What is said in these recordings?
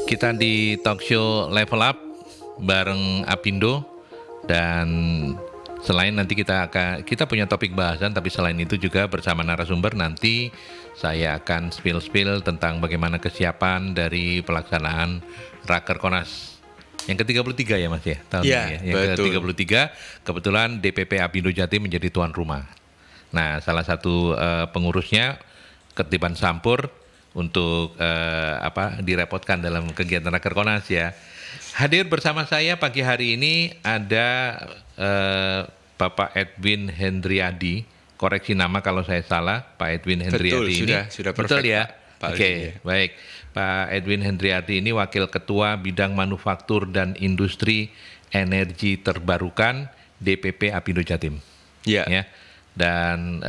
Kita di talk show Level Up bareng Apindo, dan selain nanti kita punya topik bahasan, tapi selain itu juga bersama narasumber nanti saya akan spill tentang bagaimana kesiapan dari pelaksanaan Rakerkonas yang ke-33 ya Mas ya, tahun Ya, ini ya. Yang betul. ke-33 kebetulan DPP Apindo Jatim menjadi tuan rumah. Nah, salah satu pengurusnya Ketiban Sampur untuk direpotkan dalam kegiatan Rakerkonas ya. Hadir bersama saya pagi hari ini ada Bapak Edwin Hendriadi. Koreksi nama kalau saya salah, Pak Edwin Hendriadi ini. Sudah Betul perfect, ya. Pak Oke, Aldi, ya. baik. Pak Edwin Hendriadi ini Wakil Ketua Bidang Manufaktur dan Industri Energi Terbarukan DPP Apindo Jatim. Ya. Dan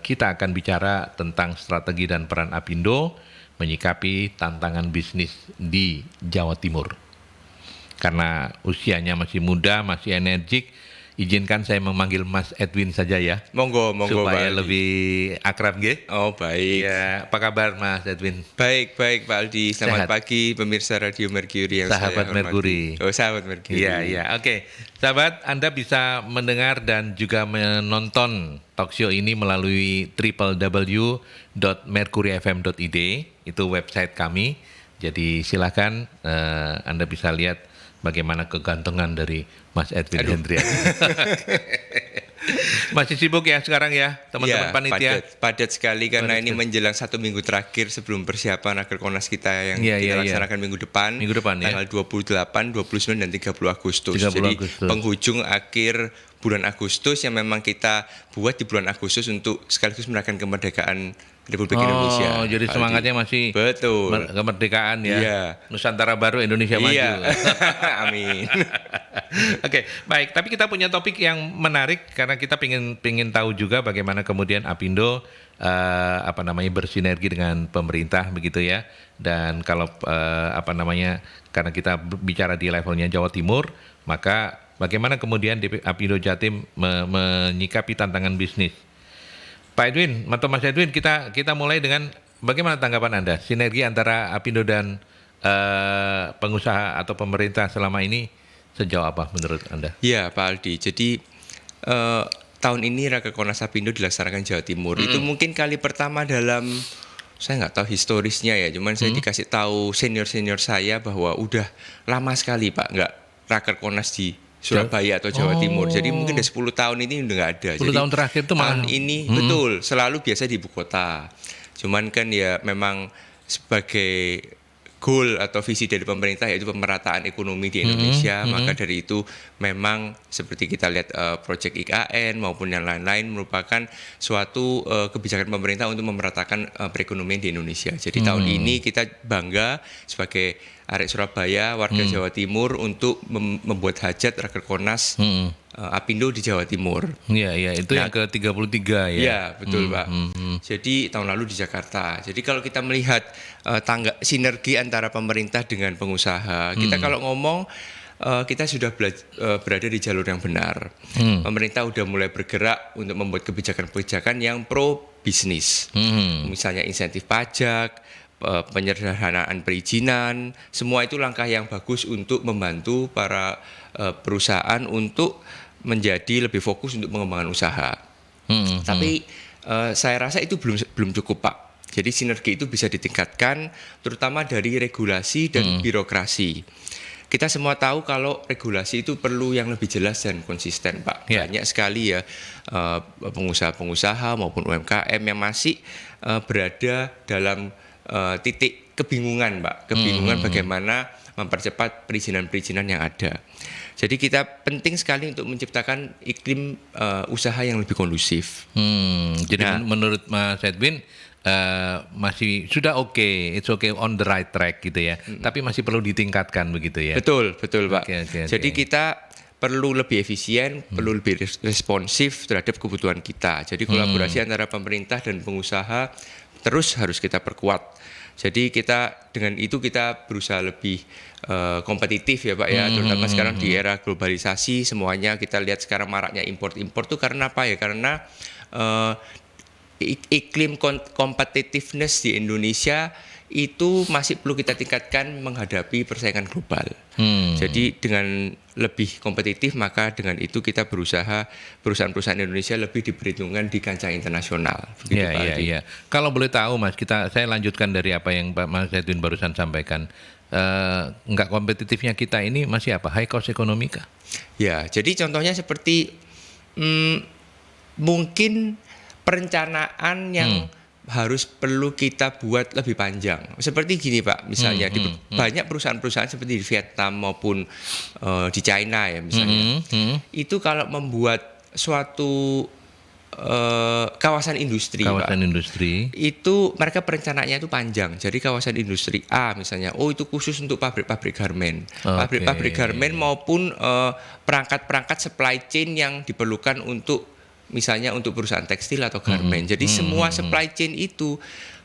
kita akan bicara tentang strategi dan peran Apindo menyikapi tantangan bisnis di Jawa Timur. Karena usianya masih muda, masih energik, izinkan saya memanggil Mas Edwin saja ya. Monggo, Supaya Pak Aldi. lebih akrab nggih. Oh, baik. Ya, apa kabar Mas Edwin? Baik, Pak Aldi. Selamat Sehat. pagi pemirsa Radio Mercury yang Sahabat saya hormati. Mercury. Oh, sahabat Mercury. Iya, oke. Sahabat, Anda bisa mendengar dan juga menonton talk show ini melalui www.mercuryfm.id, itu website kami. Jadi silakan Anda bisa lihat bagaimana kegantengan dari Mas Edwin Hendriadi. Masih sibuk ya sekarang ya, teman-teman Ya, panitia? padat sekali karena Padat ini sekali. menjelang 1 minggu terakhir sebelum persiapan Rakerkonas kita yang Iya, kita iya, iya. laksanakan minggu depan. Minggu depan, ya. Tanggal 28, 29 dan 30 Agustus. 30 Jadi Agustus. penghujung akhir bulan Agustus yang memang kita buat di bulan Agustus untuk sekaligus merayakan kemerdekaan Republik Indonesia. Oh, jadi Pak semangatnya Aldi. masih Betul. kemerdekaan ya. Iya. Nusantara baru, Indonesia Iya. maju. Amin. Oke, baik. Tapi kita punya topik yang menarik karena kita pingin tahu juga bagaimana kemudian Apindo bersinergi dengan pemerintah begitu ya. Dan kalau karena kita bicara di levelnya Jawa Timur, maka bagaimana kemudian Apindo Jatim menyikapi tantangan bisnis. Pak Edwin atau Mas Edwin, kita mulai dengan bagaimana tanggapan Anda sinergi antara Apindo dan pengusaha atau pemerintah selama ini sejauh apa menurut Anda? Ya, Pak Aldi. Jadi tahun ini Rakerkonas Apindo dilaksanakan Jawa Timur. Itu mungkin kali pertama dalam, saya nggak tahu historisnya ya, cuman saya dikasih tahu senior-senior saya bahwa udah lama sekali Pak nggak Rakerkonas di Surabaya atau Jawa Timur. Jadi mungkin udah 10 tahun ini udah nggak ada. 10 tahun terakhir itu malah tahun ini betul selalu biasa di ibu kota. Cuman kan ya memang sebagai goal atau visi dari pemerintah yaitu pemerataan ekonomi di Indonesia, maka dari itu memang seperti kita lihat proyek IKN maupun yang lain-lain merupakan suatu kebijakan pemerintah untuk memeratakan perekonomian di Indonesia. Jadi tahun ini kita bangga sebagai arek Surabaya, warga Jawa Timur untuk membuat hajat Rakerkonas Apindo di Jawa Timur. Iya, itu yang ke-33 ya. Iya, betul Pak. Jadi tahun lalu di Jakarta. Jadi kalau kita melihat sinergi antara pemerintah dengan pengusaha, kita kalau ngomong kita sudah berada di jalur yang benar. Pemerintah sudah mulai bergerak untuk membuat kebijakan-kebijakan yang pro bisnis. Misalnya insentif pajak, penyederhanaan perizinan, semua itu langkah yang bagus untuk membantu para perusahaan untuk menjadi lebih fokus untuk mengembangkan usaha. Tapi saya rasa itu belum cukup Pak. Jadi sinergi itu bisa ditingkatkan terutama dari regulasi dan birokrasi. Kita semua tahu kalau regulasi itu perlu yang lebih jelas dan konsisten Pak. Banyak sekali ya pengusaha-pengusaha maupun UMKM yang masih berada dalam titik kebingungan Pak. Kebingungan bagaimana mempercepat perizinan-perizinan yang ada. Jadi kita penting sekali untuk menciptakan iklim usaha yang lebih kondusif. Jadi menurut Mas Edwin masih sudah it's okay on the right track gitu ya. Tapi masih perlu ditingkatkan begitu ya. Betul Pak. Oke. Jadi kita perlu lebih efisien, perlu lebih responsif terhadap kebutuhan kita. Jadi kolaborasi antara pemerintah dan pengusaha terus harus kita perkuat. Jadi kita dengan itu kita berusaha lebih kompetitif ya Pak ya, terutama sekarang di era globalisasi semuanya kita lihat sekarang maraknya impor tuh karena apa ya? Karena iklim competitiveness di Indonesia itu masih perlu kita tingkatkan menghadapi persaingan global. Jadi dengan lebih kompetitif, maka dengan itu kita berusaha perusahaan-perusahaan Indonesia lebih diperhitungkan di kancah internasional. Begitu, Iya, Pak iya, Aldi. iya. Kalau boleh tahu, Mas, saya lanjutkan dari apa yang Pak Mas Edwin barusan sampaikan. Nggak kompetitifnya kita ini masih apa? High cost ekonomi kah? Ya, jadi contohnya seperti mungkin perencanaan yang harus perlu kita buat lebih panjang. Seperti gini Pak, misalnya di banyak perusahaan-perusahaan seperti di Vietnam maupun di China ya misalnya, itu kalau membuat suatu kawasan industri, Kawasan Pak, industri. itu mereka perencanaannya itu panjang. Jadi kawasan industri A misalnya, itu khusus untuk pabrik-pabrik garmen, pabrik-pabrik garmen maupun perangkat-perangkat supply chain yang diperlukan untuk misalnya untuk perusahaan tekstil atau garmen. Jadi semua supply chain itu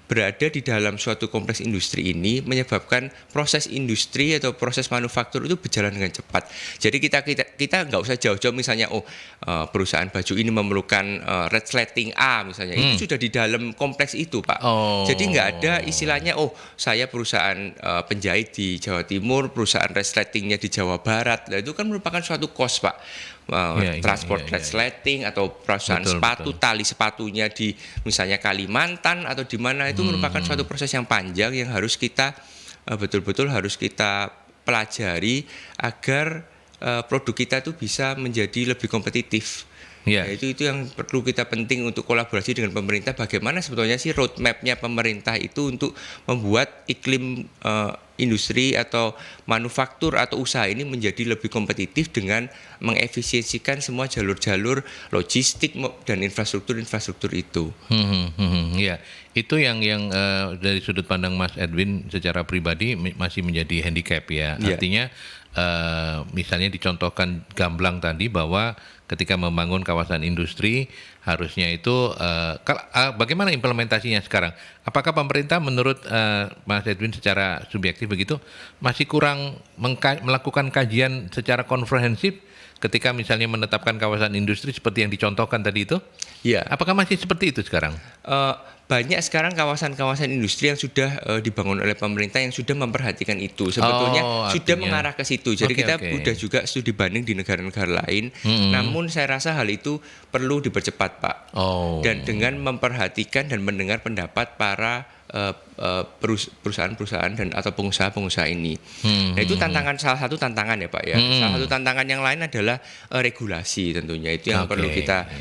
berada di dalam suatu kompleks industri ini menyebabkan proses industri atau proses manufaktur itu berjalan dengan cepat. Jadi kita nggak usah jauh-jauh misalnya perusahaan baju ini memerlukan resleting A misalnya, itu sudah di dalam kompleks itu Pak. Jadi nggak ada istilahnya saya perusahaan penjahit di Jawa Timur, perusahaan resletingnya di Jawa Barat. Nah, itu kan merupakan suatu cost Pak. Transport resleting atau perusahaan sepatu, tali sepatunya di misalnya Kalimantan atau di mana, itu merupakan suatu proses yang panjang yang harus kita betul-betul harus kita pelajari agar produk kita itu bisa menjadi lebih kompetitif. Ya, itu yang perlu kita penting untuk kolaborasi dengan pemerintah. Bagaimana sebetulnya sih roadmap-nya pemerintah itu untuk membuat iklim industri atau manufaktur atau usaha ini menjadi lebih kompetitif dengan mengefisiensikan semua jalur-jalur logistik dan infrastruktur itu. Ya, itu yang dari sudut pandang Mas Edwin secara pribadi masih menjadi handicap ya. Artinya misalnya dicontohkan gamblang tadi bahwa ketika membangun kawasan industri harusnya itu bagaimana implementasinya sekarang? Apakah pemerintah menurut Mas Edwin secara subjektif begitu masih kurang melakukan kajian secara komprehensif ketika misalnya menetapkan kawasan industri seperti yang dicontohkan tadi itu? Ya. Apakah masih seperti itu sekarang? Banyak sekarang kawasan-kawasan industri yang sudah dibangun oleh pemerintah yang sudah memperhatikan itu. Sebetulnya sudah mengarah ke situ. Jadi kita sudah juga studi banding di negara-negara lain. Namun saya rasa hal itu perlu dipercepat, Pak. Dan dengan memperhatikan dan mendengar pendapat para perusahaan-perusahaan dan atau pengusaha-pengusaha ini. Nah, itu salah satu tantangan ya Pak ya. Salah satu tantangan yang lain adalah regulasi tentunya. Itu yang perlu kita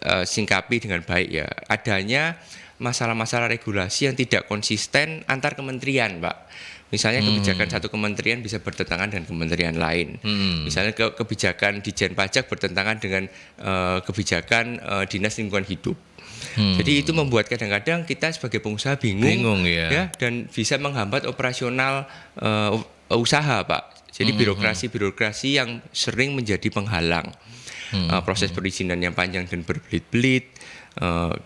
singkapi dengan baik ya. Adanya masalah-masalah regulasi yang tidak konsisten antar kementerian, Pak. Misalnya kebijakan satu kementerian bisa bertentangan dengan kementerian lain. Misalnya kebijakan Ditjen Pajak bertentangan dengan kebijakan Dinas Lingkungan Hidup. Jadi itu membuat kadang-kadang kita sebagai pengusaha bingung ya, dan bisa menghambat operasional usaha, Pak. Jadi birokrasi yang sering menjadi penghalang. Proses perizinan yang panjang dan berbelit-belit,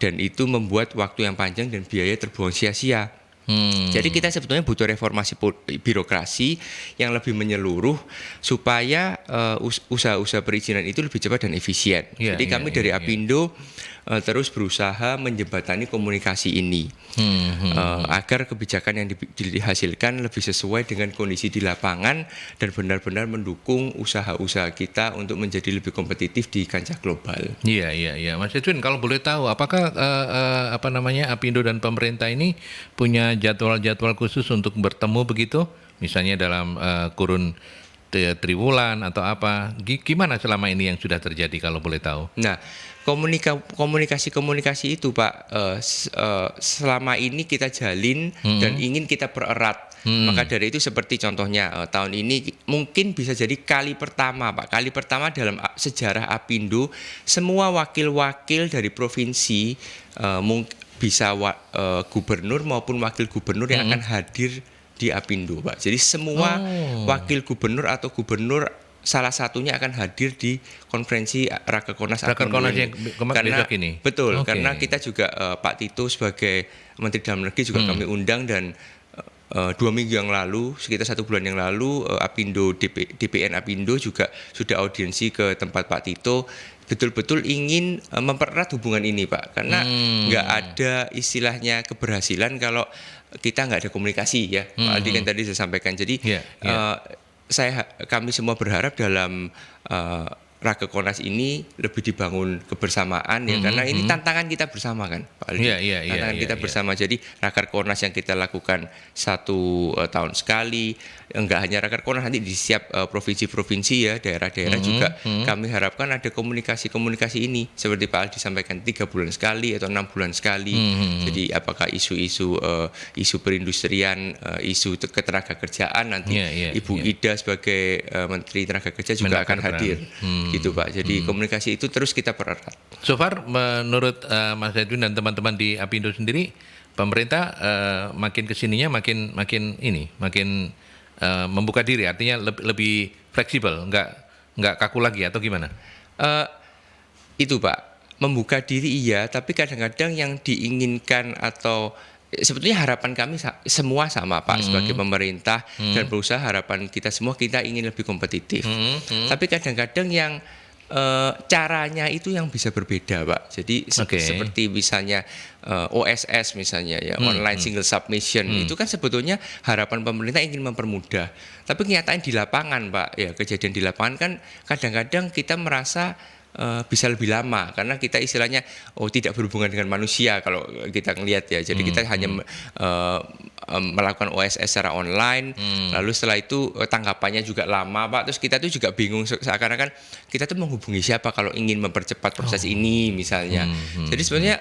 dan itu membuat waktu yang panjang dan biaya terbuang sia-sia. Jadi kita sebetulnya butuh reformasi birokrasi yang lebih menyeluruh supaya usaha-usaha perizinan itu lebih cepat dan efisien. Jadi kami dari Apindo terus berusaha menjembatani komunikasi ini agar kebijakan yang dihasilkan lebih sesuai dengan kondisi di lapangan dan benar-benar mendukung usaha-usaha kita untuk menjadi lebih kompetitif di kancah global. Iya. Mas Edwin, kalau boleh tahu, apakah Apindo dan pemerintah ini punya jadwal-jadwal khusus untuk bertemu begitu? Misalnya dalam kurun triwulan atau apa? Gimana selama ini yang sudah terjadi kalau boleh tahu? Nah, komunikasi itu Pak, selama ini kita jalin dan ingin kita pererat. Maka dari itu seperti contohnya tahun ini mungkin bisa jadi kali pertama Pak, kali pertama dalam sejarah Apindo semua wakil-wakil dari provinsi bisa gubernur maupun wakil gubernur yang akan hadir di Apindo, Pak. Jadi semua wakil gubernur atau gubernur salah satunya akan hadir di konferensi Rakernas Apindo ini. Karena besok ini. Betul, karena kita juga Pak Tito sebagai Menteri Dalam Negeri juga kami undang dan 2 minggu yang lalu, sekitar 1 bulan yang lalu, DPN Apindo juga sudah audiensi ke tempat Pak Tito, betul-betul ingin mempererat hubungan ini, Pak, karena nggak ada istilahnya keberhasilan kalau kita nggak ada komunikasi ya. Pak Aldi kan tadi saya sampaikan. Jadi kami semua berharap dalam Rakernas ini lebih dibangun kebersamaan ya, karena ini tantangan kita bersama kan, Pak Aldi. Tantangan kita bersama. Jadi Rakernas yang kita lakukan 1 tahun sekali, enggak hanya Rakernas, nanti di setiap provinsi-provinsi ya, daerah-daerah juga kami harapkan ada komunikasi-komunikasi ini seperti Pak Aldi sampaikan 3 bulan sekali atau 6 bulan sekali. Jadi apakah isu perindustrian, isu ketenaga kerjaan nanti Ibu Ida sebagai Menteri Tenaga Kerja juga akan hadir. Gitu Pak. Jadi komunikasi itu terus kita pererat. So far menurut Mas Edwin dan teman-teman di Apindo sendiri, pemerintah makin kesininya makin membuka diri, artinya lebih fleksibel, nggak kaku lagi atau gimana? Itu Pak, membuka diri iya, tapi kadang-kadang yang diinginkan atau sebetulnya harapan kami semua sama Pak, sebagai pemerintah dan berusaha, harapan kita semua kita ingin lebih kompetitif. Tapi kadang-kadang yang caranya itu yang bisa berbeda Pak. Jadi seperti misalnya OSS misalnya ya, online single submission, itu kan sebetulnya harapan pemerintah ingin mempermudah. Tapi kenyataan di lapangan Pak, ya kejadian di lapangan kan kadang-kadang kita merasa bisa lebih lama karena kita istilahnya tidak berhubungan dengan manusia kalau kita ngelihat ya. Jadi kita hanya melakukan OSS secara online, lalu setelah itu tanggapannya juga lama Pak. Terus kita tuh juga bingung, seakan-akan kita tuh menghubungi siapa kalau ingin mempercepat proses ini misalnya. Jadi sebenarnya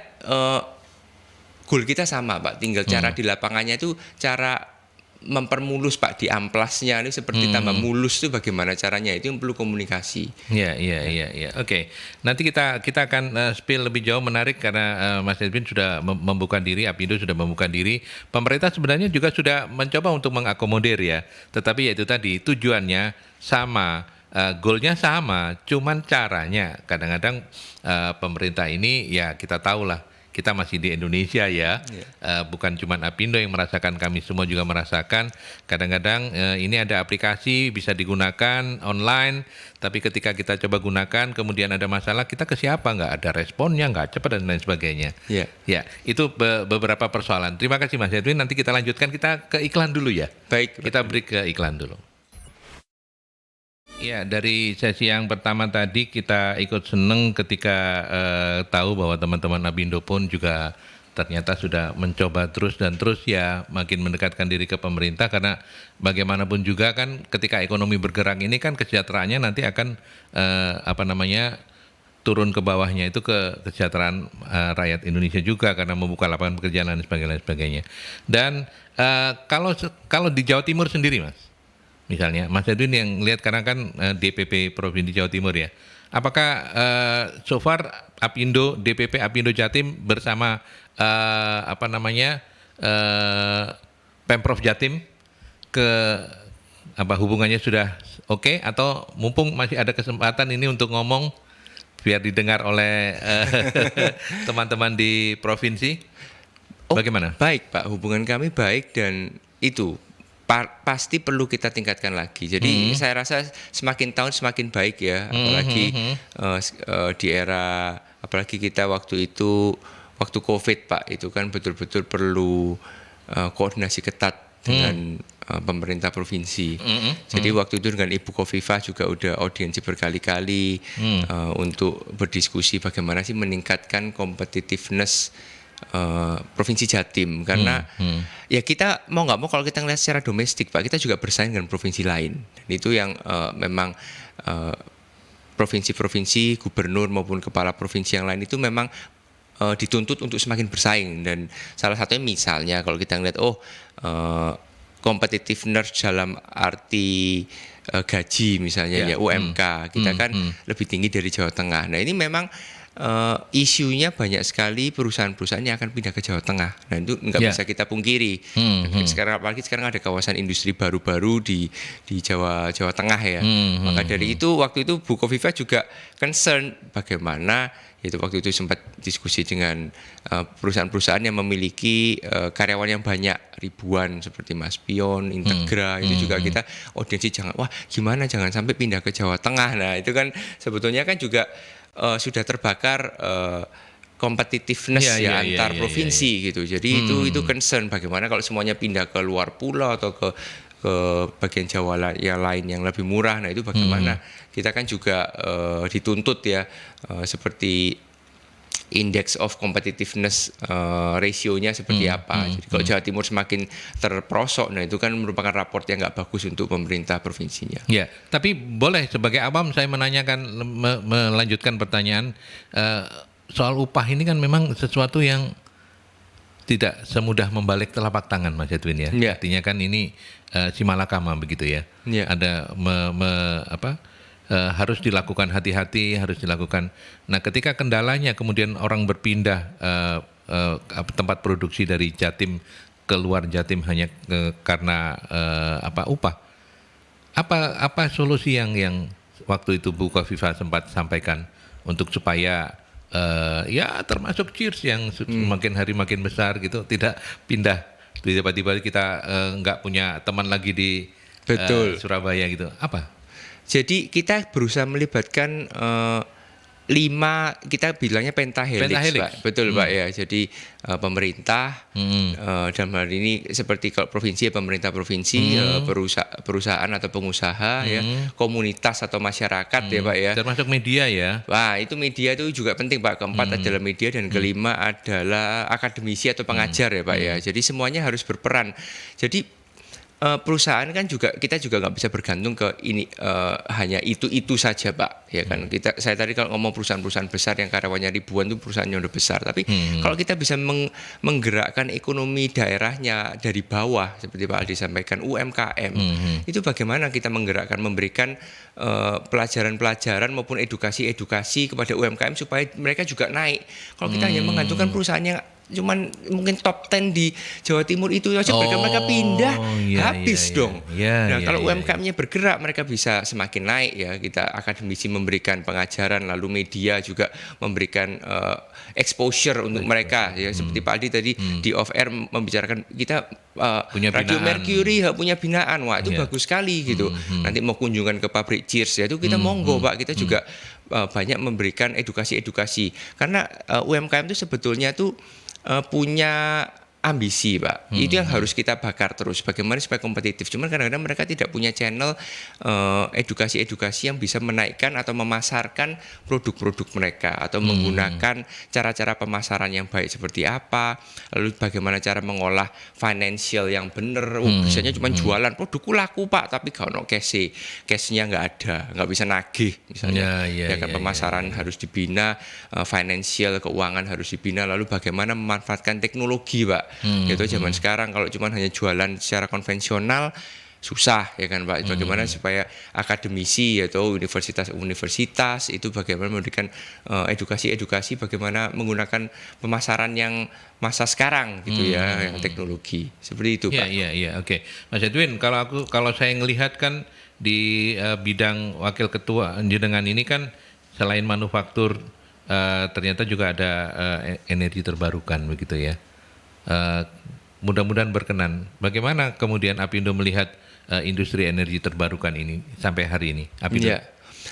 goal kita sama Pak, tinggal cara di lapangannya itu cara mempermulus Pak, di amplasnya ini seperti tambah mulus itu bagaimana caranya, itu yang perlu komunikasi. Iya. Oke. Nanti kita akan spill lebih jauh, menarik karena Mas Edwin sudah membuka diri, Apindo sudah membuka diri. Pemerintah sebenarnya juga sudah mencoba untuk mengakomodir ya. Tetapi ya itu tadi, tujuannya sama, goalnya sama, cuman caranya kadang-kadang pemerintah ini ya kita tahulah, kita masih di Indonesia ya, bukan cuma Apindo yang merasakan, kami semua juga merasakan. Kadang-kadang ini ada aplikasi bisa digunakan online, tapi ketika kita coba gunakan kemudian ada masalah, kita ke siapa? Nggak ada responnya, nggak cepat dan lain sebagainya. Ya, itu beberapa persoalan. Terima kasih Mas Edwin, nanti kita lanjutkan, kita ke iklan dulu ya. Baik. Kita break ke iklan dulu. Ya, dari sesi yang pertama tadi kita ikut seneng ketika tahu bahwa teman-teman Apindo pun juga ternyata sudah mencoba terus ya makin mendekatkan diri ke pemerintah, karena bagaimanapun juga kan ketika ekonomi bergerak ini kan kesejahteraannya nanti akan turun ke bawahnya, itu ke kesejahteraan rakyat Indonesia juga karena membuka lapangan pekerjaan dan sebagainya. Dan kalau di Jawa Timur sendiri Mas, misalnya Mas Edwin yang lihat karena kan DPP Provinsi Jawa Timur ya, apakah so far Apindo, DPP Apindo Jatim bersama Pemprov Jatim hubungannya sudah oke, atau mumpung masih ada kesempatan ini untuk ngomong biar didengar oleh teman-teman di provinsi, bagaimana? Baik Pak, hubungan kami baik dan itu pasti perlu kita tingkatkan lagi. Jadi saya rasa semakin tahun semakin baik ya, apalagi di era, apalagi kita waktu COVID Pak, itu kan betul-betul perlu koordinasi ketat dengan pemerintah provinsi. Jadi waktu itu dengan Ibu Khofifah juga udah audiensi berkali-kali untuk berdiskusi bagaimana sih meningkatkan competitiveness Provinsi Jatim, karena ya kita mau nggak mau kalau kita ngelihat secara domestik Pak, kita juga bersaing dengan provinsi lain, dan itu yang memang provinsi-provinsi, gubernur maupun kepala provinsi yang lain itu memang dituntut untuk semakin bersaing. Dan salah satunya misalnya kalau kita ngelihat competitiveness dalam arti gaji misalnya ya UMK kita kan lebih tinggi dari Jawa Tengah. Nah ini memang isunya banyak sekali perusahaan-perusahaan yang akan pindah ke Jawa Tengah. Nah itu nggak bisa kita pungkiri. Sekarang apalagi sekarang ada kawasan industri baru-baru di Jawa Tengah ya. Maka dari itu waktu itu Bukoviva juga concern bagaimana itu waktu itu sempat diskusi dengan perusahaan-perusahaan yang memiliki karyawan yang banyak ribuan seperti Mas Pion, Integra itu juga kita audiensi gimana jangan sampai pindah ke Jawa Tengah. Nah itu kan sebetulnya kan juga sudah terbakar competitiveness antar provinsi gitu. Jadi itu concern bagaimana kalau semuanya pindah ke luar pulau atau ke bagian Jawa yang lain yang lebih murah. Nah itu bagaimana kita kan juga dituntut ya seperti index of competitiveness rasionya seperti apa. Jadi kalau Jawa Timur semakin terperosok, nah itu kan merupakan raport yang nggak bagus untuk pemerintah provinsinya. Ya, tapi boleh sebagai awam saya menanyakan, melanjutkan pertanyaan soal upah ini kan memang sesuatu yang tidak semudah membalik telapak tangan, Mas Edwin ya. Artinya kan ini simalakama begitu ya. Ada harus dilakukan hati-hati, harus dilakukan. Nah, ketika kendalanya kemudian orang berpindah tempat produksi dari Jatim ke luar Jatim hanya karena upah. Apa solusi yang waktu itu Bukoviva sempat sampaikan untuk supaya ya termasuk Cheers yang makin hari makin besar gitu, tidak pindah tiba-tiba kita nggak punya teman lagi di Surabaya gitu. Apa? Jadi kita berusaha melibatkan 5, kita bilangnya pentahelix. Pak. Betul Pak ya. Jadi pemerintah dalam hal ini seperti kalau provinsi ya pemerintah provinsi, perusahaan atau pengusaha ya, komunitas atau masyarakat ya Pak ya. Termasuk media ya. Wah itu media itu juga penting Pak. Keempat adalah media dan kelima adalah akademisi atau pengajar ya Pak ya. Jadi semuanya harus berperan. Jadi perusahaan kan juga kita juga nggak bisa bergantung ke ini hanya itu saja Pak ya kan. Saya tadi kalau ngomong perusahaan-perusahaan besar yang karyawannya ribuan itu perusahaan yang udah besar, tapi kalau kita bisa menggerakkan ekonomi daerahnya dari bawah seperti Pak Aldi sampaikan UMKM itu bagaimana kita menggerakkan, memberikan pelajaran-pelajaran maupun edukasi kepada UMKM supaya mereka juga naik. Kalau kita hanya menggantungkan perusahaan yang cuman mungkin top 10 di Jawa Timur itu aja mereka pindah habis dong. Nah kalau UMKM-nya bergerak mereka bisa semakin naik ya. Kita akademisi memberikan pengajaran, lalu media juga memberikan exposure untuk mereka ya. Seperti Pak Aldi tadi di off air membicarakan kita punya Radio Mercury punya binaan. Wah itu bagus sekali gitu. Nanti mau kunjungan ke pabrik Cheers ya itu kita monggo Pak. Kita juga banyak memberikan edukasi karena UMKM itu sebetulnya tuh punya ambisi Pak, itu yang harus kita bakar terus. Bagaimana supaya kompetitif? Cuman kadang-kadang mereka tidak punya channel edukasi yang bisa menaikkan atau memasarkan produk-produk mereka atau menggunakan cara-cara pemasaran yang baik seperti apa. Lalu bagaimana cara mengolah financial yang benar. Biasanya cuma jualan produkku laku Pak, tapi kalau cashnya nggak ada, nggak bisa nagih misalnya. Pemasaran harus dibina, financial keuangan harus dibina. Lalu bagaimana memanfaatkan teknologi Pak. Itu zaman sekarang kalau cuma hanya jualan secara konvensional susah ya kan Pak. Bagaimana supaya akademisi atau universitas itu bagaimana memberikan edukasi bagaimana menggunakan pemasaran yang masa sekarang gitu ya, yang teknologi seperti itu Pak. Iya, oke. Mas Edwin, kalau saya ngelihat kan di bidang wakil ketua jenengan ini kan selain manufaktur ternyata juga ada energi terbarukan begitu ya. Mudah-mudahan berkenan. Bagaimana kemudian Apindo melihat industri energi terbarukan ini sampai hari ini? Apindo. Ya.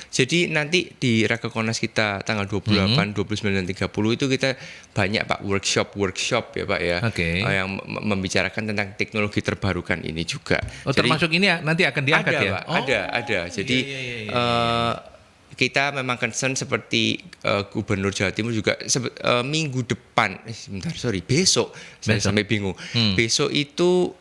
Jadi nanti di Rakernas kita tanggal 28, 29 dan 30 itu kita banyak Pak workshop ya Pak ya. Yang membicarakan tentang teknologi terbarukan ini juga. Jadi, termasuk ini nanti akan diangkat ada, ya? Pak, ada. Jadi kita memang concern seperti Gubernur Jawa Timur juga minggu depan, besok. Saya sampai bingung. Besok itu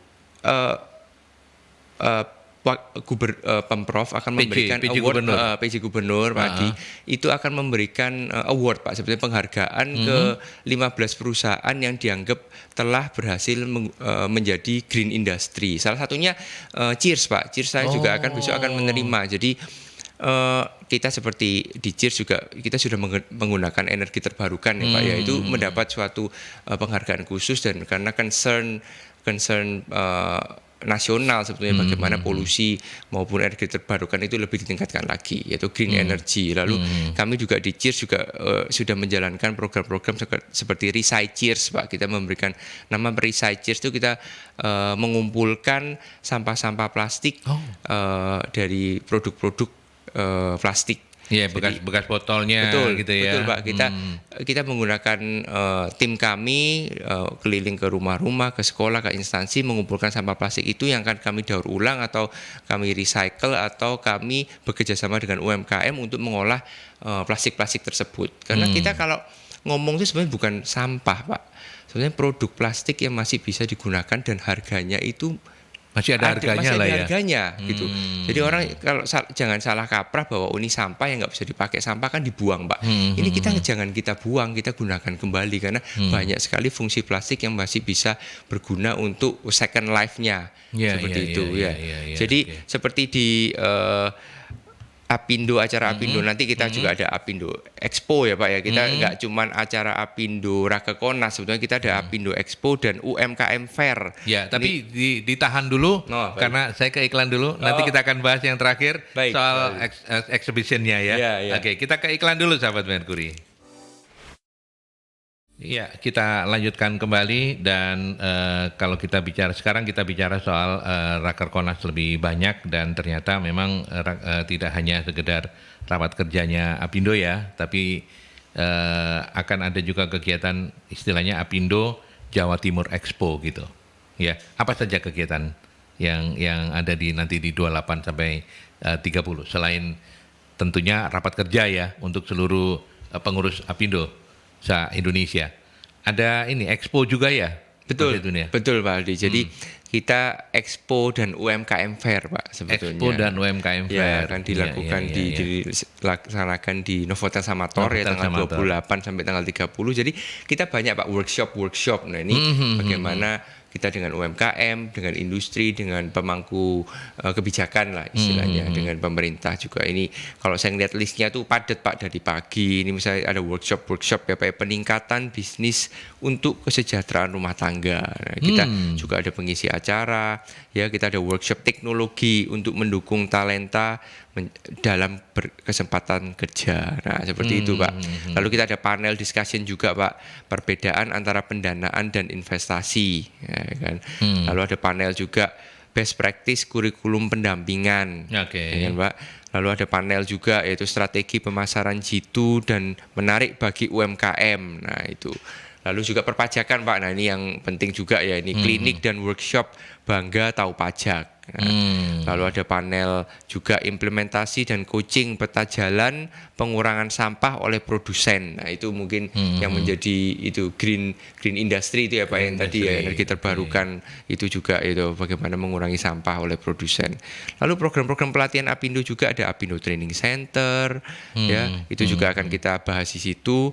Pemprov akan memberikan award PJ Gubernur Pak Adi, itu akan memberikan award Pak, sebenarnya penghargaan ke 15 perusahaan yang dianggap telah berhasil menjadi green industry. Salah satunya Cheers Pak. Cheers saya juga besok akan menerima. Jadi kita seperti di Cheers juga kita sudah menggunakan energi terbarukan ya Pak ya, itu mendapat suatu penghargaan khusus dan karena concern nasional sebetulnya bagaimana polusi maupun energi terbarukan itu lebih ditingkatkan lagi, yaitu green energy. Lalu kami juga di Cheers juga sudah menjalankan program-program seperti Reside Cheers Pak. Kita memberikan nama Reside Cheers itu kita mengumpulkan sampah-sampah plastik dari produk-produk plastik. Iya, bekas botolnya Betul, gitu ya. betul Pak. Kita menggunakan tim kami keliling ke rumah-rumah, ke sekolah, ke instansi mengumpulkan sampah plastik itu yang akan kami daur ulang atau kami recycle atau kami bekerja sama dengan UMKM untuk mengolah plastik-plastik tersebut. Karena kita kalau ngomong itu sebenarnya bukan sampah Pak. Sebenarnya produk plastik yang masih bisa digunakan dan harganya itu masih ada harganya lah ya. Harganya gitu. Jadi orang kalau jangan salah kaprah bahwa ini sampah yang nggak bisa dipakai, sampah kan dibuang Pak. Ini jangan kita buang, kita gunakan kembali karena banyak sekali fungsi plastik yang masih bisa berguna untuk second life-nya seperti itu ya. Jadi seperti di Apindo, acara Apindo nanti kita juga ada Apindo Expo ya Pak ya. Kita nggak cuman acara Apindo Rakerkonas, sebetulnya kita ada Apindo Expo dan UMKM Fair. Ya, tapi ditahan dulu karena saya ke iklan dulu. Nanti kita akan bahas yang terakhir soal exhibitionnya ya. Oke, kita ke iklan dulu sahabat Mercury. Ya, kita lanjutkan kembali dan kalau kita bicara sekarang kita bicara soal Rakerkonas lebih banyak dan ternyata memang tidak hanya sekedar rapat kerjanya Apindo ya, tapi akan ada juga kegiatan istilahnya Apindo Jawa Timur Expo gitu. Ya, apa saja kegiatan yang ada nanti di 28 sampai 30 selain tentunya rapat kerja ya untuk seluruh pengurus Apindo se-Indonesia. Ada ini Expo juga ya? Betul Pak Aldi. Jadi kita Expo dan UMKM Fair Pak sebetulnya. Expo dan UMKM Fair. Ya, akan dilakukan dilaksanakan di Novotel Samator ya tanggal 28 sampai tanggal 30. Jadi kita banyak Pak workshop. Nah, ini bagaimana kita dengan UMKM, dengan industri, dengan pemangku kebijakan lah istilahnya, dengan pemerintah juga. Ini kalau saya lihat listnya tuh padat Pak dari pagi. Ini misalnya ada workshop ya Pak, peningkatan bisnis untuk kesejahteraan rumah tangga. Nah, kita juga ada pengisi acara, ya kita ada workshop teknologi untuk mendukung talenta dalam kesempatan kerja. Nah, seperti itu Pak. Lalu kita ada panel discussion juga Pak, perbedaan antara pendanaan dan investasi. Ya, kan? Lalu ada panel juga best practice kurikulum pendampingan. Ya, Pak. Lalu ada panel juga yaitu strategi pemasaran jitu dan menarik bagi UMKM. Nah, itu. Lalu juga perpajakan Pak. Nah, ini yang penting juga ya, ini klinik dan workshop Bangga Tahu Pajak. Nah, lalu ada panel juga implementasi dan coaching peta jalan pengurangan sampah oleh produsen. Nah, itu mungkin yang menjadi itu green industry itu ya Pak, yang tadi ya energi terbarukan itu juga itu bagaimana mengurangi sampah oleh produsen. Lalu program-program pelatihan Apindo juga ada Apindo Training Center ya, itu juga akan kita bahas di situ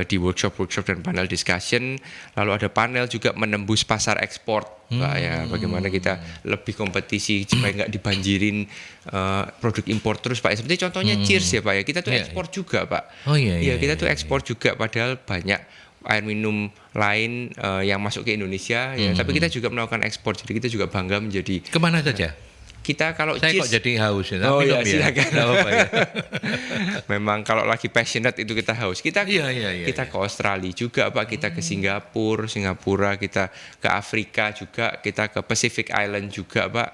di workshop dan panel discussion. Lalu ada panel juga menembus pasar ekspor Pak ya, bagaimana kita lebih kompetisi supaya nggak dibanjirin produk impor terus Pak. Seperti contohnya Cheers ya Pak ya, kita tuh ekspor juga Pak. Iya, kita tuh ekspor juga padahal banyak air minum lain yang masuk ke Indonesia ya, tapi kita juga melakukan ekspor. Jadi kita juga bangga menjadi kemana saja? Kita kalau saya Cheers, kok jadi haus ya. Silakan. Apa ya. Memang kalau lagi passionate itu kita haus. Kita kita ke Australia juga Pak, kita ke Singapura, kita ke Afrika juga, kita ke Pacific Island juga Pak.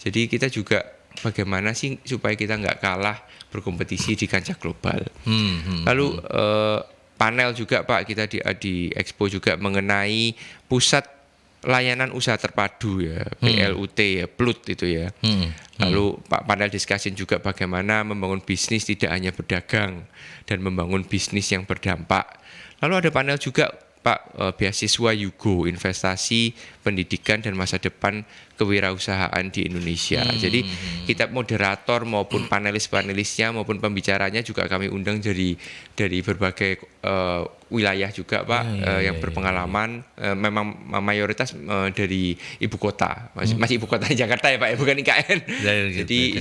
Jadi kita juga bagaimana sih supaya kita nggak kalah berkompetisi di kancah global. Lalu panel juga Pak, kita di Expo juga mengenai pusat layanan usaha terpadu ya, PLUT ya, PLUT itu ya. Lalu Pak panel discussion juga bagaimana membangun bisnis tidak hanya berdagang dan membangun bisnis yang berdampak. Lalu ada panel juga Pak beasiswa Yugo, investasi, pendidikan dan masa depan kewirausahaan di Indonesia. Jadi kita moderator maupun panelis-panelisnya maupun pembicaranya juga kami undang dari berbagai wilayah juga Pak, yang berpengalaman, memang mayoritas dari ibu kota, masih ibu kota Jakarta ya Pak ya, bukan IKN.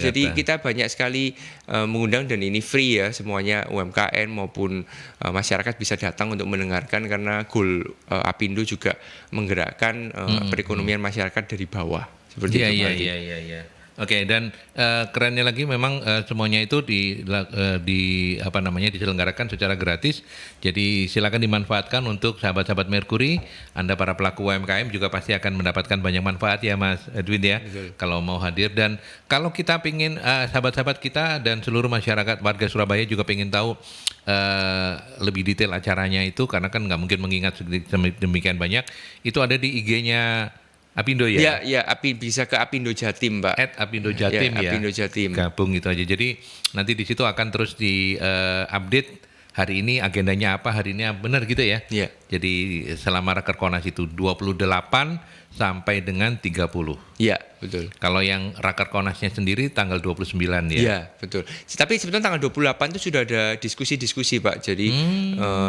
Jadi kita banyak sekali mengundang, dan ini free ya, semuanya UMKM maupun masyarakat bisa datang untuk mendengarkan, karena goal Apindo juga menggerakkan perekonomian masyarakat dari bawah. Seperti itu Pak. Iya. Oke, dan kerennya lagi memang semuanya itu diselenggarakan secara gratis. Jadi silakan dimanfaatkan untuk sahabat-sahabat Merkuri. Anda para pelaku UMKM juga pasti akan mendapatkan banyak manfaat ya Mas Edwin ya. Betul. Kalau mau hadir, dan kalau kita pingin sahabat-sahabat kita dan seluruh masyarakat warga Surabaya juga pingin tahu lebih detail acaranya itu, karena kan nggak mungkin mengingat demikian banyak. Itu ada di IG-nya Apindo ya? Ya, bisa ke Apindo Jatim, Pak. @Apindo Jatim ya. Apindo Jatim. Gabung gitu aja. Jadi nanti di situ akan terus update hari ini agendanya apa, hari ini benar gitu ya. Iya. Jadi selama Rakerkonas itu 28 sampai dengan 30. Iya, betul. Kalau yang Rakerkonasnya sendiri tanggal 29 ya. Iya, betul. Tapi sebetulnya tanggal 28 itu sudah ada diskusi-diskusi, Pak. Jadi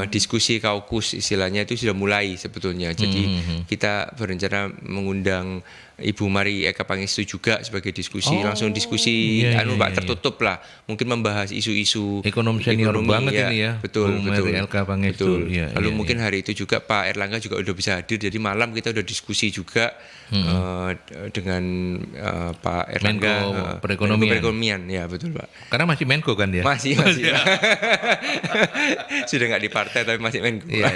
diskusi kaukus istilahnya itu sudah mulai sebetulnya. Jadi kita berencana mengundang Ibu Mari Eka Pangestu juga sebagai diskusi, langsung diskusi Pak, tertutup lah. Mungkin membahas isu-isu ekonomi senior banget ini ya. Betul. Mari Eka Pangestu. Lalu mungkin hari itu juga Pak Erlangga juga udah bisa hadir. Jadi malam kita udah diskusi juga dengan Pak Erlangga, Menko Perekonomian. Ya, betul Pak. Karena masih Menko kan dia? Masih. Sudah nggak di partai tapi masih Menko. Iya.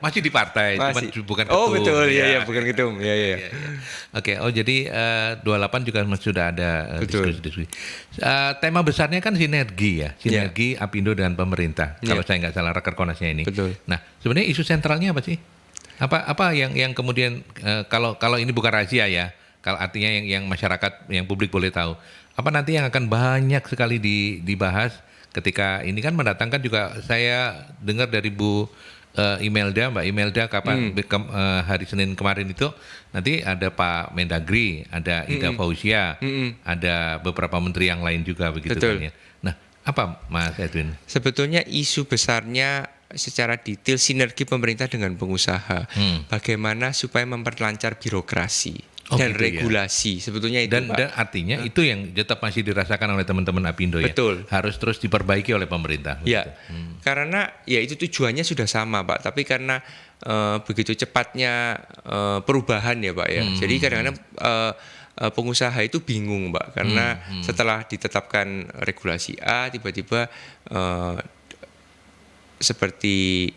Masih di partai, cuma bukan ketum. Oh betul, iya, bukan ketum. Iya. Oke, jadi 28 juga sudah ada diskusi. Tema besarnya kan sinergi ya, sinergi Apindo dengan pemerintah. Kalau saya nggak salah Rakerkonasnya ini. Betul. Nah, sebenarnya isu sentralnya apa sih? Apa yang kemudian kalau ini bukan rahasia ya, kalau artinya yang masyarakat, yang publik boleh tahu, apa nanti yang akan banyak sekali dibahas ketika ini kan mendatangkan juga, saya dengar dari Mbak Imelda kapan hari Senin kemarin itu nanti ada Pak Mendagri, ada Ida Fauzia, ada beberapa menteri yang lain juga begitu kan ya. Nah, apa Mas Edwin? Sebetulnya isu besarnya secara detail sinergi pemerintah dengan pengusaha. Bagaimana supaya memperlancar birokrasi dan gitu regulasi. Sebetulnya itu dan artinya itu yang tetap masih dirasakan oleh teman-teman Apindo ya. Betul. Harus terus diperbaiki oleh pemerintah. Ya. Karena ya itu tujuannya sudah sama, Pak. Tapi karena begitu cepatnya perubahan ya, Pak ya. Jadi kadang-kadang pengusaha itu bingung, Pak, karena setelah ditetapkan regulasi A, tiba-tiba seperti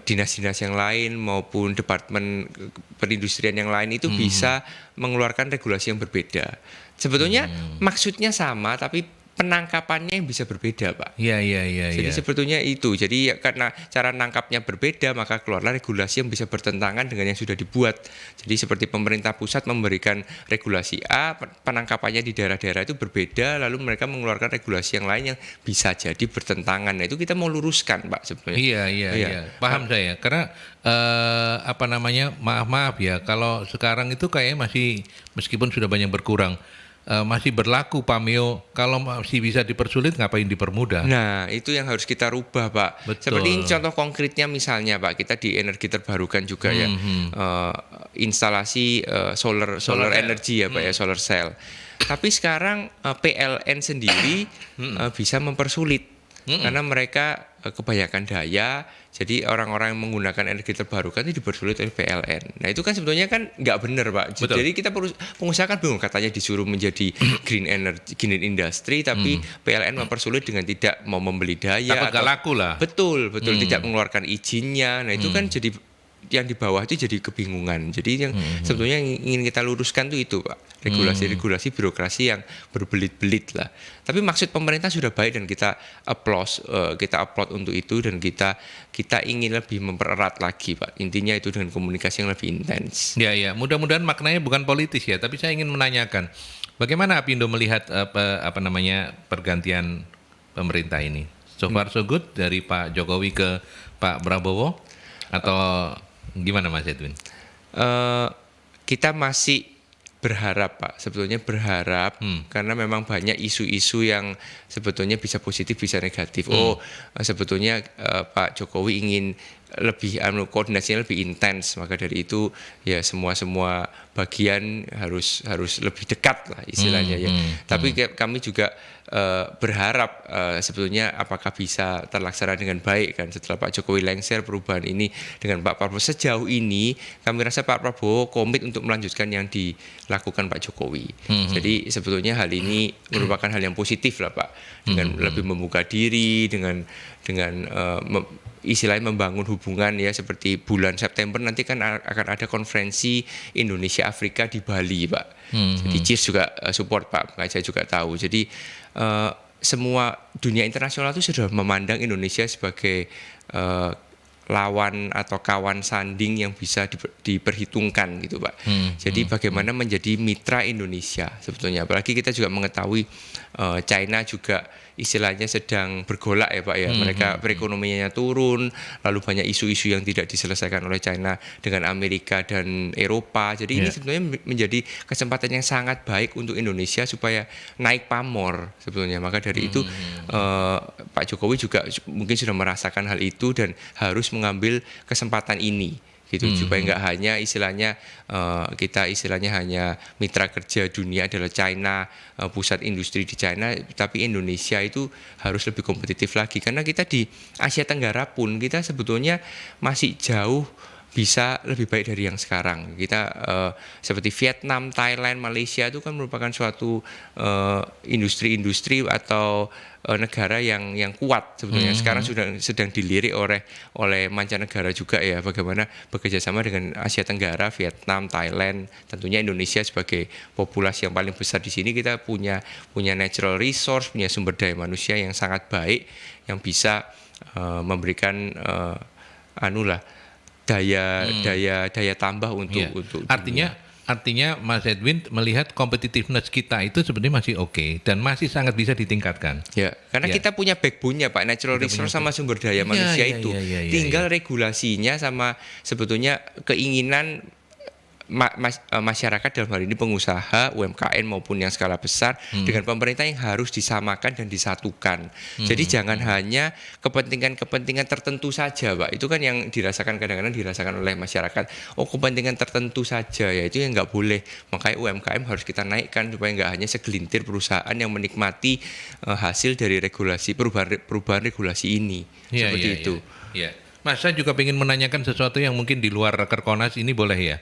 dinas-dinas yang lain maupun departemen perindustrian yang lain itu bisa mengeluarkan regulasi yang berbeda. Sebetulnya maksudnya sama, tapi penangkapannya yang bisa berbeda, Pak. Iya. Jadi sebetulnya itu. Jadi karena cara nangkapnya berbeda, maka keluarlah regulasi yang bisa bertentangan dengan yang sudah dibuat. Jadi seperti pemerintah pusat memberikan regulasi A, penangkapannya di daerah-daerah itu berbeda, lalu mereka mengeluarkan regulasi yang lain yang bisa jadi bertentangan. Nah, itu kita mau luruskan, Pak, sebenarnya. Iya. Paham saya. Karena maaf ya, kalau sekarang itu kayaknya masih, meskipun sudah banyak berkurang, masih berlaku Pameo, kalau masih bisa dipersulit ngapain dipermudah. Nah, itu yang harus kita rubah, Pak. Betul. Seperti ini contoh konkretnya misalnya, Pak, kita di energi terbarukan juga ya, instalasi solar energy ya, Pak ya, solar cell. Tapi sekarang PLN sendiri bisa mempersulit karena mereka kebanyakan daya. Jadi orang-orang yang menggunakan energi terbarukan itu dipersulit oleh PLN. Nah, itu kan sebetulnya kan nggak benar, Pak. Betul. Jadi kita pengusaha kan bingung, katanya disuruh menjadi green energy, green industry, tapi PLN mempersulit dengan tidak mau membeli daya. Takut nggak laku lah. Betul, tidak mengeluarkan izinnya. Nah, itu kan jadi yang di bawah itu jadi kebingungan. Jadi yang sebetulnya yang ingin kita luruskan itu Pak, regulasi birokrasi yang berbelit-belit lah. Tapi maksud pemerintah sudah baik dan kita upload untuk itu, dan kita ingin lebih mempererat lagi, Pak. Intinya itu dengan komunikasi yang lebih intens. Ya, mudah-mudahan maknanya bukan politis ya, tapi saya ingin menanyakan bagaimana Apindo melihat pergantian pemerintah ini. So far so good dari Pak Jokowi ke Pak Prabowo, atau gimana Mas Edwin? Kita masih berharap Pak, sebetulnya berharap karena memang banyak isu-isu yang sebetulnya bisa positif bisa negatif. Sebetulnya Pak Jokowi ingin lebih koordinasinya lebih intens, maka dari itu ya semua bagian harus lebih dekat lah istilahnya ya. Tapi kami juga berharap sebetulnya apakah bisa terlaksana dengan baik kan setelah Pak Jokowi lengser perubahan ini dengan Pak Prabowo. Sejauh ini kami rasa Pak Prabowo komit untuk melanjutkan yang dilakukan Pak Jokowi. Jadi sebetulnya hal ini merupakan hal yang positif lah Pak, dengan lebih membuka diri, dengan istilahnya membangun hubungan ya, seperti bulan September nanti kan akan ada konferensi Indonesia Afrika di Bali Pak. Jadi CIRS juga support Pak, saya juga tahu. Jadi semua dunia internasional itu sudah memandang Indonesia sebagai lawan atau kawan sanding yang bisa diperhitungkan gitu Pak. Jadi bagaimana menjadi mitra Indonesia sebetulnya. Apalagi kita juga mengetahui China juga istilahnya sedang bergolak ya Pak ya. Mereka perekonomiannya turun, lalu banyak isu-isu yang tidak diselesaikan oleh China dengan Amerika dan Eropa. Jadi ini sebetulnya menjadi kesempatan yang sangat baik untuk Indonesia supaya naik pamor sebetulnya. Maka dari itu Pak Jokowi juga mungkin sudah merasakan hal itu dan harus mengambil kesempatan ini gitu, supaya nggak hanya istilahnya kita istilahnya hanya mitra kerja dunia adalah China, pusat industri di China, tapi Indonesia itu harus lebih kompetitif lagi, karena kita di Asia Tenggara pun kita sebetulnya masih jauh bisa lebih baik dari yang sekarang. Kita seperti Vietnam, Thailand, Malaysia itu kan merupakan suatu industri-industri atau negara yang kuat sebetulnya. Sekarang sedang dilirik oleh mancanegara juga ya, bagaimana bekerja sama dengan Asia Tenggara, Vietnam, Thailand, tentunya Indonesia sebagai populasi yang paling besar di sini, kita punya natural resource, punya sumber daya manusia yang sangat baik, yang bisa memberikan daya tambah untuk Artinya Mas Edwin melihat competitiveness kita itu sebenarnya masih oke dan masih sangat bisa ditingkatkan. Ya, karena kita punya backbone-nya Pak, natural resource sama sumber daya manusia itu. Tinggal regulasinya sama sebetulnya keinginan masyarakat, dalam hal ini pengusaha, UMKM maupun yang skala besar, dengan pemerintah yang harus disamakan dan disatukan. Jadi jangan hanya kepentingan tertentu saja Pak. Itu kan yang kadang-kadang dirasakan oleh masyarakat. Kepentingan tertentu saja ya, itu yang nggak boleh. Makanya UMKM harus kita naikkan supaya nggak hanya segelintir perusahaan yang menikmati hasil dari perubahan regulasi ini. Seperti itu. Ya. Mas, saya juga ingin menanyakan sesuatu yang mungkin di luar Kerkonas ini, boleh ya?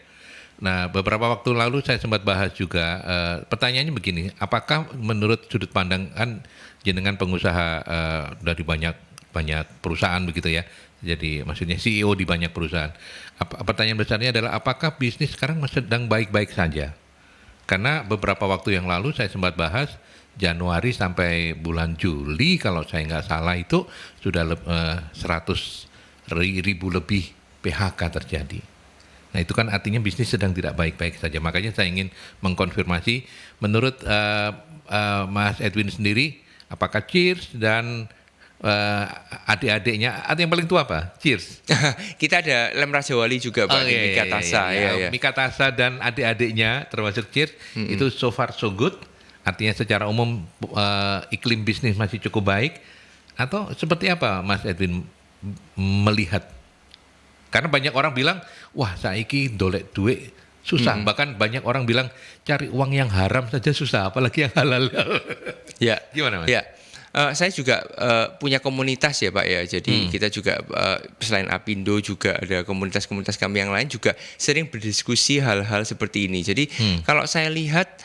Nah, beberapa waktu lalu saya sempat bahas juga, pertanyaannya begini, apakah menurut sudut pandang kan jenengan pengusaha dari banyak perusahaan begitu ya, jadi maksudnya CEO di banyak perusahaan, pertanyaan besarnya adalah apakah bisnis sekarang sedang baik-baik saja? Karena beberapa waktu yang lalu saya sempat bahas, Januari sampai bulan Juli kalau saya nggak salah itu sudah 100.000 lebih PHK terjadi. Nah itu kan artinya bisnis sedang tidak baik-baik saja. Makanya saya ingin mengkonfirmasi, menurut Mas Edwin sendiri, apakah CIRS dan adik-adiknya, yang paling tua apa? CIRS. Kita ada Lem Raja Wali juga Pak, di Mikatasa. Mikatasa dan adik-adiknya termasuk CIRS itu so far so good. Artinya secara umum iklim bisnis masih cukup baik. Atau seperti apa Mas Edwin melihat? Karena banyak orang bilang, wah saiki dolek duit susah. Bahkan banyak orang bilang cari uang yang haram saja susah, apalagi yang halal. Ya, gimana Mas? Ya, saya juga punya komunitas ya Pak ya. Jadi kita juga selain Apindo juga ada komunitas-komunitas kami yang lain juga sering berdiskusi hal-hal seperti ini. Jadi kalau saya lihat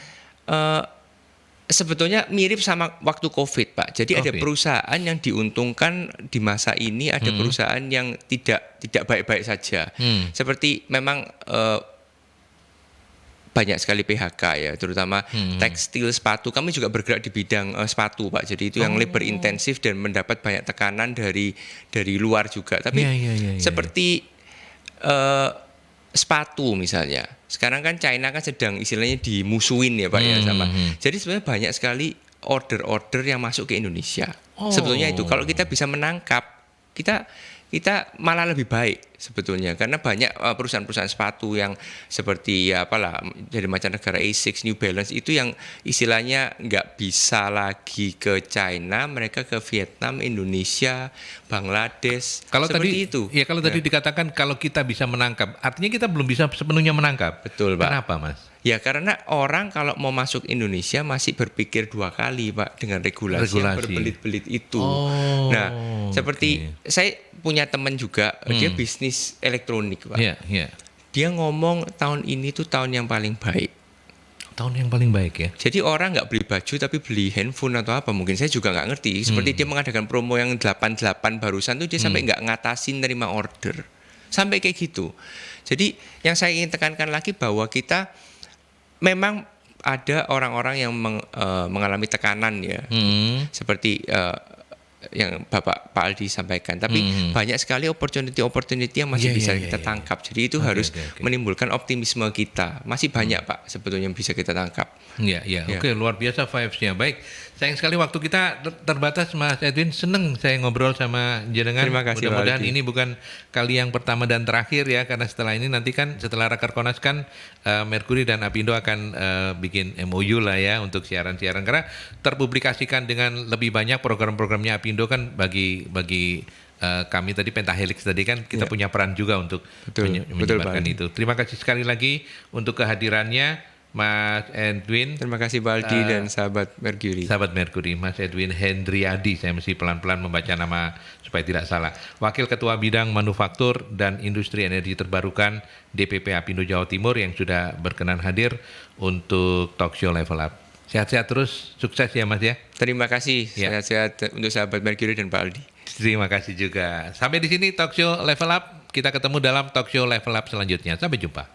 sebetulnya mirip sama waktu COVID Pak. Jadi ada perusahaan yang diuntungkan di masa ini, ada perusahaan yang tidak baik-baik saja. Seperti memang banyak sekali PHK ya, terutama tekstil, sepatu. Kami juga bergerak di bidang sepatu Pak. Jadi itu yang labor intensif dan mendapat banyak tekanan dari luar juga. Tapi seperti sepatu misalnya. Sekarang kan China kan sedang istilahnya dimusuhin ya Pak ya sama. Jadi sebenarnya banyak sekali order-order yang masuk ke Indonesia. Sebetulnya itu kalau kita bisa menangkap, kita malah lebih baik. sebetulnya, karena banyak perusahaan-perusahaan sepatu yang seperti ya apalah dari mancanegara, Asics, New Balance itu yang istilahnya nggak bisa lagi ke China, mereka ke Vietnam, Indonesia, Bangladesh, Kalau seperti tadi, itu. ya kalau tadi dikatakan kalau kita bisa menangkap, artinya kita belum bisa sepenuhnya menangkap. Betul, Pak. Kenapa, Mas? Ya karena orang kalau mau masuk Indonesia masih berpikir 2 kali, Pak, dengan regulasi yang berbelit-belit itu. Oh, Nah, seperti saya punya teman juga, dia bisnis elektronik, Pak. Iya, iya. Dia ngomong tahun ini tuh tahun yang paling baik. Tahun yang paling baik ya. Jadi orang nggak beli baju tapi beli handphone atau apa, mungkin saya juga nggak ngerti. Seperti dia mengadakan promo yang 88 barusan tuh dia sampai nggak ngatasin nerima order. Sampai kayak gitu. Jadi yang saya ingin tekankan lagi bahwa kita memang ada orang-orang yang mengalami tekanan ya, seperti yang Bapak Pak Aldi sampaikan. Tapi banyak sekali opportunity yang masih bisa kita tangkap. Jadi itu harus menimbulkan optimisme kita. Masih banyak Pak sebetulnya yang bisa kita tangkap. Iya, iya. Oke, luar biasa vibes-nya. Baik, sayang sekali waktu kita terbatas, Mas Edwin. Seneng saya ngobrol sama jenengan. Terima kasih, mudah-mudahan Pak Aldi. ini bukan kali yang pertama dan terakhir ya, karena setelah ini nanti kan setelah Rakerkonas kan Mercury dan Apindo akan bikin MOU lah ya untuk siaran-siaran, karena terpublikasikan dengan lebih banyak program-programnya Apindo kan bagi kami tadi Pentahelix tadi kan kita punya peran juga untuk menyebarkan Pak. itu. Terima kasih sekali lagi untuk kehadirannya Mas Edwin. Terima kasih Pak Aldi dan sahabat Mercury. Sahabat Mercury, Mas Edwin Hendriadi, saya mesti pelan-pelan membaca nama supaya tidak salah. Wakil Ketua Bidang Manufaktur dan Industri Energi Terbarukan DPP Apindo Jawa Timur yang sudah berkenan hadir untuk Talkshow Level Up. Sehat-sehat terus, sukses ya Mas ya. Terima kasih, Ya. sehat-sehat untuk sahabat Mercury dan Pak Aldi. Terima kasih juga. Sampai di sini Talkshow Level Up. Kita ketemu dalam Talkshow Level Up selanjutnya. Sampai jumpa.